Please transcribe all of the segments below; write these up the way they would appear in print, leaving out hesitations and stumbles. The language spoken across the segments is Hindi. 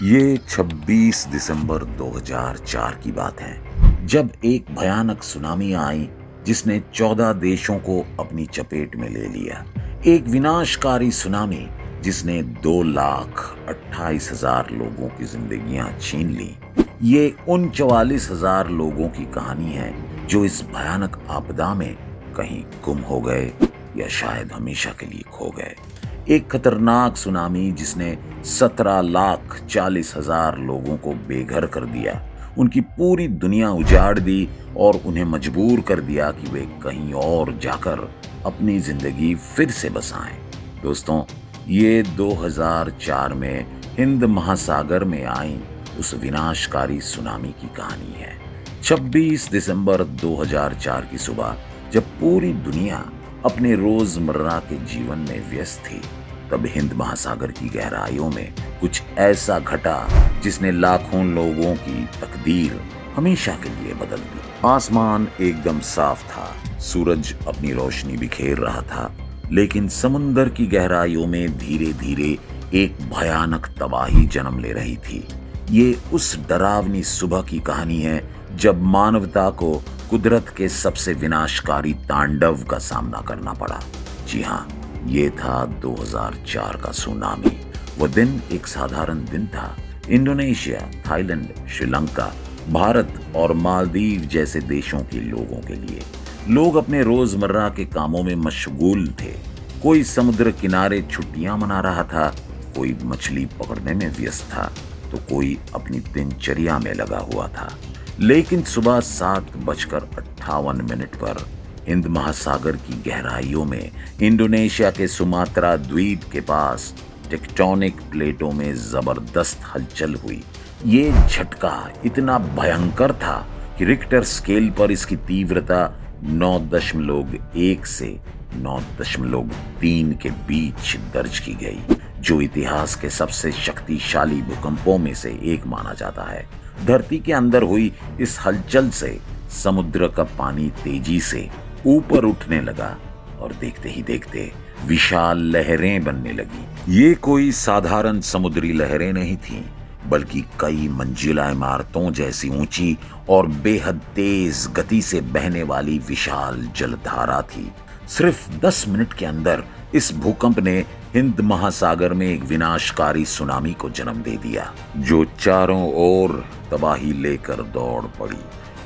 ये 26 दिसंबर 2004 की बात है, जब एक भयानक सुनामी आई जिसने 14 देशों को अपनी चपेट में ले लिया। एक विनाशकारी सुनामी जिसने 2,28,000 लोगों की जिंदगियां छीन ली। ये उन 44,000 लोगों की कहानी है जो इस भयानक आपदा में कहीं गुम हो गए या शायद हमेशा के लिए खो गए। एक खतरनाक सुनामी जिसने 17,40,000 लोगों को बेघर कर दिया, उनकी पूरी दुनिया उजाड़ दी और उन्हें मजबूर कर दिया कि वे कहीं और जाकर अपनी जिंदगी फिर से बसाएं। दोस्तों, ये 2004 में हिंद महासागर में आई उस विनाशकारी सुनामी की कहानी है। 26 दिसंबर 2004 की सुबह, जब पूरी दुनिया अपने रोजमर्रा के जीवन में व्यस्त थी, तब हिंद महासागर की गहराइयों में कुछ ऐसा घटा जिसने लाखों लोगों की तकदीर हमेशा के लिए बदल दी। आसमान एकदम साफ था, सूरज अपनी रोशनी बिखेर रहा था, लेकिन समुंदर की गहराइयों में धीरे धीरे एक भयानक तबाही जन्म ले रही थी। ये उस डरावनी सुबह की कहानी है जब मानवता को कुदरत के सबसे विनाशकारी तांडव का सामना करना पड़ा। जी हाँ, ये था 2004 का सुनामी। वो दिन एक साधारण दिन था। इंडोनेशिया, थाईलैंड, श्रीलंका, भारत और मालदीव जैसे देशों के लोगों के लिए लोग अपने रोजमर्रा के कामों में मशगूल थे। कोई समुद्र किनारे छुट्टियां मना रहा था, कोई मछली पकड़ने में व्यस्त था, तो कोई अपनी दिनचर्या में लगा हुआ था। लेकिन सुबह 7:58 पर हिंद महासागर की गहराइयों में इंडोनेशिया के सुमात्रा द्वीप के पास टेक्टोनिक प्लेटों में जबरदस्त हलचल हुई। ये झटका इतना भयंकर था कि रिक्टर स्केल पर इसकी तीव्रता 9.1 से 9.3 के बीच दर्ज की गई, जो इतिहास के सबसे शक्तिशाली भूकंपों में से एक माना जाता है। धरती के अंदर हुई इस हलचल से समुद्र का पानी तेजी से ऊपर उठने लगा और देखते ही देखते विशाल लहरें बनने लगी। ये कोई साधारण समुद्री लहरें नहीं थीं, बल्कि कई मंजिला इमारतों जैसी ऊंची और बेहद तेज गति से बहने वाली विशाल जलधारा थी। सिर्फ 10 मिनट के अंदर इस भूकंप ने हिंद महासागर में एक विनाशकारी सुनामी को जन्म दे दिया, जो चारों ओर तबाही लेकर दौड़ पड़ी।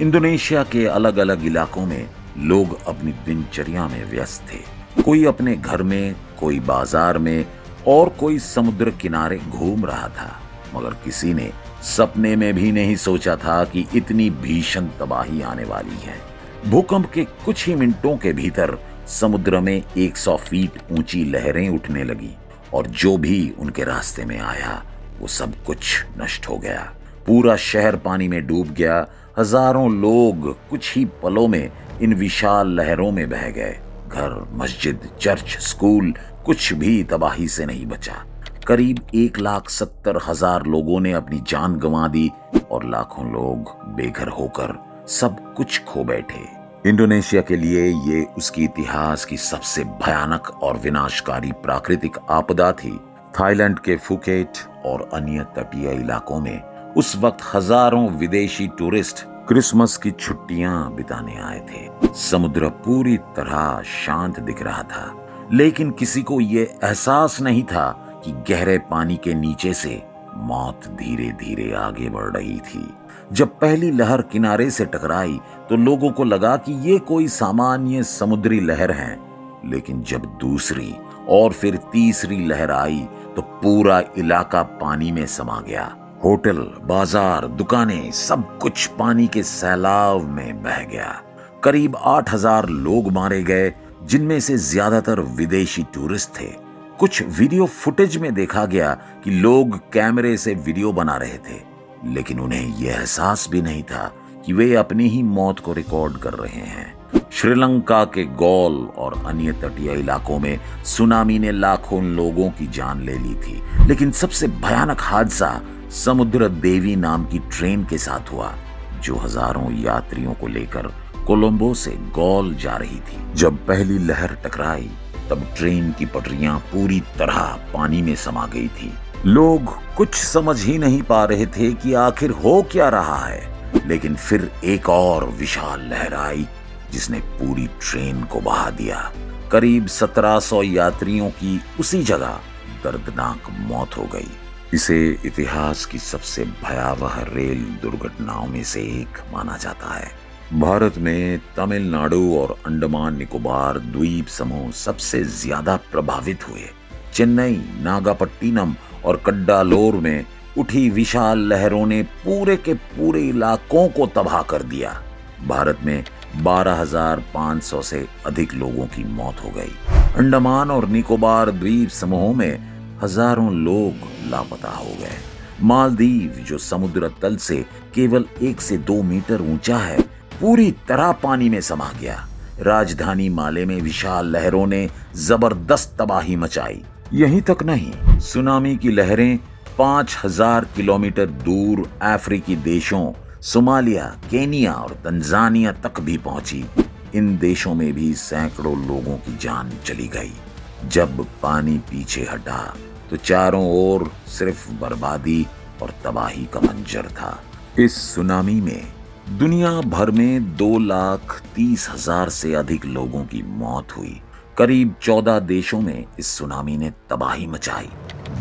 इंडोनेशिया के अलग अलग इलाकों में लोग अपनी दिनचर्या में व्यस्त थे। कोई अपने घर में, कोई बाजार में और कोई समुद्र किनारे घूम रहा था, मगर किसी ने सपने में भी नहीं सोचा था कि इतनी भीषण तबाही आने वाली है। भूकंप के कुछ ही मिनटों के भीतर समुद्र में 100 फीट ऊंची लहरें उठने लगी और जो भी उनके रास्ते में आया वो सब कुछ नष्ट हो गया। पूरा शहर पानी में डूब गया। हजारों लोग कुछ ही पलों में इन विशाल लहरों में बह गए। घर, मस्जिद, चर्च, स्कूल, कुछ भी तबाही से नहीं बचा। करीब 1,70,000 लोगों ने अपनी जान गंवा दी और लाखों लोग बेघर होकर सब कुछ खो बैठे। इंडोनेशिया के लिए ये उसकी इतिहास की सबसे भयानक और विनाशकारी प्राकृतिक आपदा थी। थाईलैंड के फुकेट और अन्य तटीय इलाकों में उस वक्त हजारों विदेशी टूरिस्ट क्रिसमस की छुट्टियां बिताने आए थे। समुद्र पूरी तरह शांत दिख रहा था, लेकिन किसी को ये एहसास नहीं था कि गहरे पानी के नीचे से मौत धीरे धीरे आगे बढ़ रही थी। जब पहली लहर किनारे से टकराई तो लोगों को लगा कि ये कोई सामान्य समुद्री लहर है, लेकिन जब दूसरी और फिर तीसरी लहर आई तो पूरा इलाका पानी में समा गया। होटल, बाजार, दुकानें, सब कुछ पानी के सैलाब में बह गया। करीब 8,000 लोग मारे गए, जिनमें से ज्यादातर विदेशी टूरिस्ट थे। कुछ वीडियो फुटेज में देखा गया कि लोग कैमरे से वीडियो बना रहे थे, लेकिन उन्हें यह एहसास भी नहीं था कि वे अपनी ही मौत को रिकॉर्ड कर रहे हैं। श्रीलंका के गौल और अन्य तटीय इलाकों में सुनामी ने लाखों लोगों की जान ले ली थी, लेकिन सबसे भयानक हादसा समुद्र देवी नाम की ट्रेन के साथ हुआ, जो हजारों यात्रियों को लेकर कोलंबो से गौल जा रही थी। जब पहली लहर टकराई तब ट्रेन की पटरियां पूरी तरह पानी में समा गई थी लोग कुछ समझ ही नहीं पा रहे थे कि आखिर हो क्या रहा है। लेकिन फिर एक और विशाल लहर आई जिसने पूरी ट्रेन को बहा दिया। करीब 1700 यात्रियों की उसी जगह दर्दनाक मौत हो गई। इसे इतिहास की सबसे भयावह रेल दुर्घटनाओं में से एक माना जाता है। भारत में तमिलनाडु और अंडमान निकोबार द्वीप समूह सबसे ज्यादा प्रभावित हुए। चेन्नई, नागापट्टिनम और कड्डालोर में उठी विशाल लहरों ने पूरे के पूरे इलाकों को तबाह कर दिया। भारत में 12,500 से अधिक लोगों की मौत हो गई। अंडमान और निकोबार द्वीप समूहों में हजारों लोग लापता हो गए। मालदीव, जो समुद्र तल से केवल 1 से 2 मीटर ऊंचा है, पूरी तरह पानी में समा गया। राजधानी माले में विशाल लहरों ने जबरदस्त तबाही मचाई। यहीं तक नहीं, सुनामी की लहरें 5,000 किलोमीटर दूर अफ्रीकी देशों सोमालिया, केनिया और तंजानिया तक भी पहुंची। इन देशों में भी सैकड़ों लोगों की जान चली गई। जब पानी पीछे हटा तो चारों ओर सिर्फ बर्बादी और तबाही का मंजर था। इस सुनामी में दुनिया भर में 2,30,000 से अधिक लोगों की मौत हुई। करीब 14 देशों में इस सुनामी ने तबाही मचाई।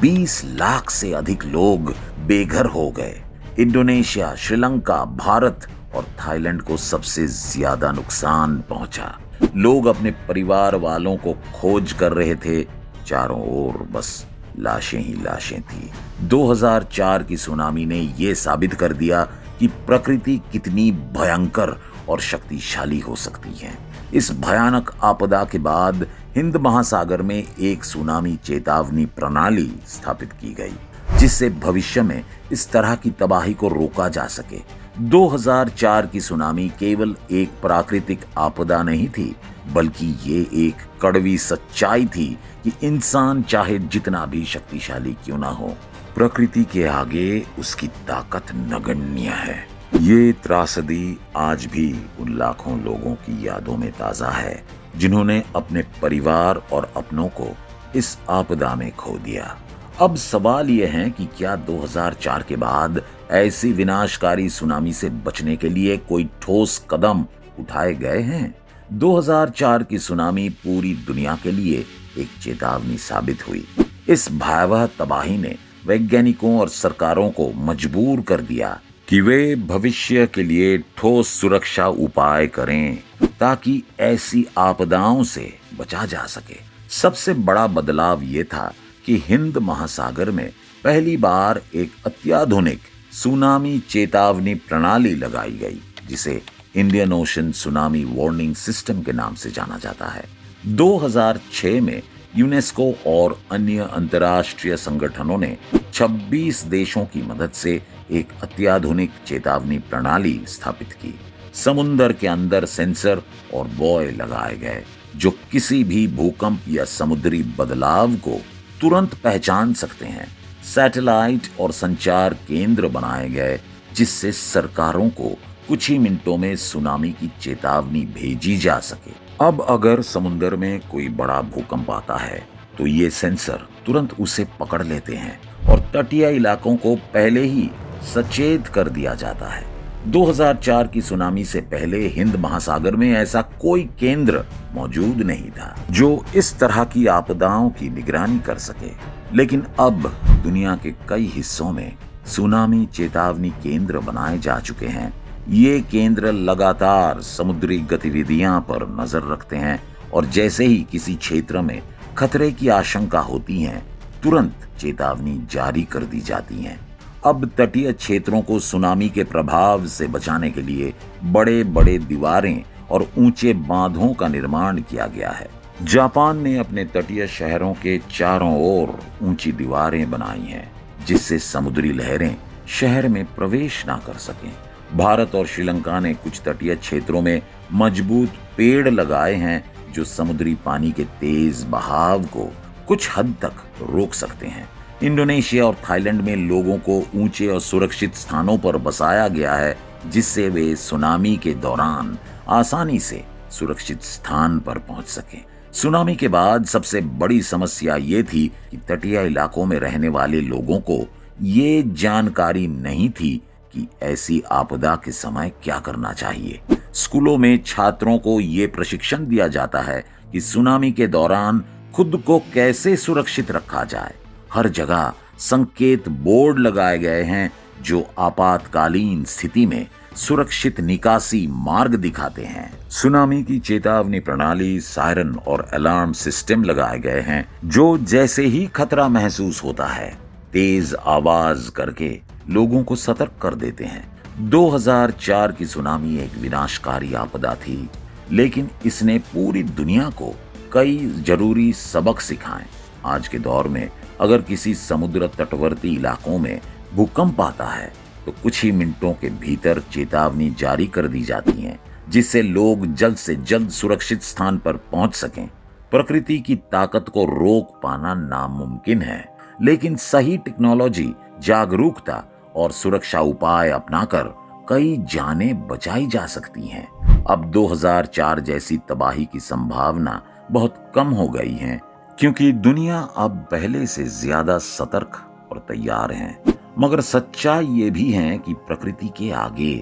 20 लाख से अधिक लोग बेघर हो गए। इंडोनेशिया, श्रीलंका, भारत और थाईलैंड को सबसे ज्यादा नुकसान पहुंचा। लोग अपने परिवार वालों को खोज कर रहे थे। चारों ओर बस लाशें ही लाशें थी। 2004 की सुनामी ने यह साबित कर दिया कि प्रकृति कितनी भयंकर और शक्तिशाली हो सकती है। इस भयानक आपदा के बाद हिंद महासागर में एक सुनामी चेतावनी प्रणाली स्थापित की गई, जिससे भविष्य में इस तरह की तबाही को रोका जा सके। 2004 की सुनामी केवल एक प्राकृतिक आपदा नहीं थी, बल्कि ये एक कड़वी सच्चाई थी कि इंसान चाहे जितना भी शक्तिशाली क्यों ना हो, प्रकृति के आगे उसकी ताकत नगण्य है। ये त्रासदी आज भी उन लाखों लोगों की यादों में ताजा है जिन्होंने अपने परिवार और अपनों को इस आपदा में खो दिया। अब सवाल यह है कि क्या 2004 के बाद ऐसी विनाशकारी सुनामी से बचने के लिए कोई ठोस कदम उठाए गए हैं? 2004 की सुनामी पूरी दुनिया के लिए एक चेतावनी साबित हुई। इस भयावह तबाही ने वैज्ञानिकों और सरकारों को मजबूर कर दिया कि वे भविष्य के लिए ठोस सुरक्षा उपाय करें ताकि ऐसी आपदाओं से बचा जा सके। सबसे बड़ा बदलाव ये था कि हिंद महासागर में पहली बार एक अत्याधुनिक सुनामी चेतावनी प्रणाली लगाई गई, जिसे Indian ocean tsunami warning system के नाम से जाना जाता है। 2006 में यूनेस्को और अन्य अंतर्राष्ट्रीय संगठनों ने 26 देशों की मदद से एक अत्याधुनिक चेतावनी प्रणाली स्थापित की। समुद्र के अंदर सेंसर और बॉय लगाए गए जो किसी भी भूकंप या समुद्री बदलाव को तुरंत पहचान सकते हैं। सैटेलाइट और संचार केंद्र बनाए गए जिससे सरकारों को कुछ ही मिनटों में सुनामी की चेतावनी भेजी जा सके। अब अगर समुद्र में कोई बड़ा भूकंप आता है तो ये सेंसर तुरंत उसे पकड़ लेते हैं और तटीय इलाकों को पहले ही सचेत कर दिया जाता है। 2004 की सुनामी से पहले हिंद महासागर में ऐसा कोई केंद्र मौजूद नहीं था जो इस तरह की आपदाओं की निगरानी कर सके। लेकिन अब दुनिया के कई हिस्सों में सुनामी चेतावनी केंद्र बनाए जा चुके हैं। ये केंद्र लगातार समुद्री गतिविधियां पर नजर रखते हैं और जैसे ही किसी क्षेत्र में खतरे की आशंका होती है, तुरंत चेतावनी जारी कर दी जाती है। अब तटीय क्षेत्रों को सुनामी के प्रभाव से बचाने के लिए बड़े बड़े दीवारें और ऊंचे बांधों का निर्माण किया गया है। जापान ने अपने तटीय शहरों के चारों ओर ऊंची दीवारें बनाई हैं, जिससे समुद्री लहरें शहर में प्रवेश ना कर सकें। भारत और श्रीलंका ने कुछ तटीय क्षेत्रों में मजबूत पेड़ लगाए हैं जो समुद्री पानी के तेज बहाव को कुछ हद तक रोक सकते हैं। इंडोनेशिया और थाईलैंड में लोगों को ऊंचे और सुरक्षित स्थानों पर बसाया गया है, जिससे वे सुनामी के दौरान आसानी से सुरक्षित स्थान पर पहुंच सकें। सुनामी के बाद सबसे बड़ी समस्या ये थी कि तटीय इलाकों में रहने वाले लोगों को ये जानकारी नहीं थी कि ऐसी आपदा के समय क्या करना चाहिए। स्कूलों में छात्रों को ये प्रशिक्षण दिया जाता है कि सुनामी के दौरान खुद को कैसे सुरक्षित रखा जाए। हर जगह संकेत बोर्ड लगाए गए हैं जो आपातकालीन स्थिति में सुरक्षित निकासी मार्ग दिखाते हैं। सुनामी की चेतावनी प्रणाली, सायरन और अलार्म सिस्टम लगाए गए हैं जो जैसे ही खतरा महसूस होता है तेज आवाज करके लोगों को सतर्क कर देते हैं। 2004 की सुनामी एक विनाशकारी आपदा थी, लेकिन इसने पूरी दुनिया को कई जरूरी सबक सिखाए। आज के दौर में अगर किसी समुद्र तटवर्ती इलाकों में भूकंप आता है तो कुछ ही मिनटों के भीतर चेतावनी जारी कर दी जाती है, जिससे लोग जल्द से जल्द सुरक्षित स्थान पर पहुंच सकें। प्रकृति की ताकत को रोक पाना नामुमकिन है, लेकिन सही टेक्नोलॉजी, जागरूकता और सुरक्षा उपाय अपनाकर कई जानें बचाई जा सकती हैं। अब 2004 जैसी तबाही की संभावना बहुत कम हो गई है, क्योंकि दुनिया अब पहले से ज्यादा सतर्क और तैयार है। मगर सच्चाई ये भी है कि प्रकृति के आगे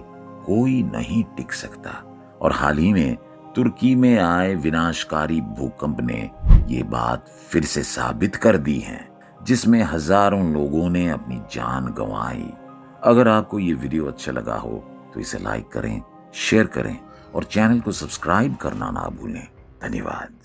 कोई नहीं टिक सकता। और हाल ही में तुर्की में आए विनाशकारी भूकंप ने ये बात फिर से साबित कर दी है, जिसमें हजारों लोगों ने अपनी जान गंवाई। अगर आपको ये वीडियो अच्छा लगा हो तो इसे लाइक करें, शेयर करें और चैनल को सब्सक्राइब करना ना भूलें। धन्यवाद।